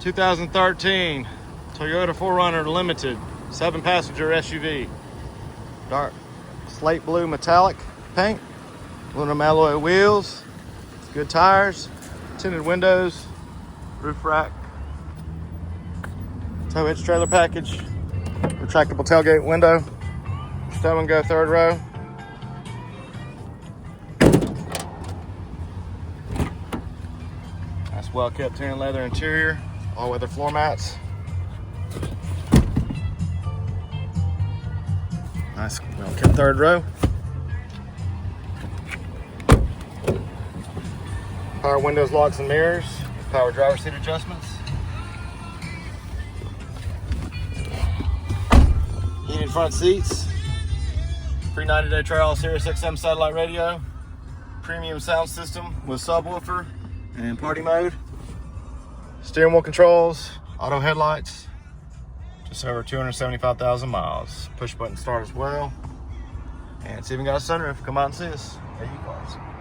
2013 Toyota 4Runner Limited 7-passenger SUV. Dark slate blue metallic paint, aluminum alloy wheels, good tires, tinted windows, roof rack, tow hitch trailer package, retractable tailgate window, stow and go third row. Nice well kept tan leather interior, all weather floor mats. Nice well kept third row. Power windows, locks and mirrors, power driver seat adjustments. Heated front seats, free 90-day trial Sirius XM satellite radio, premium sound system with subwoofer and party mode, steering wheel controls, auto headlights, just over 275,000 miles. Push button start as well, and it's even got a sunroof. Come out and see us at U-Cars.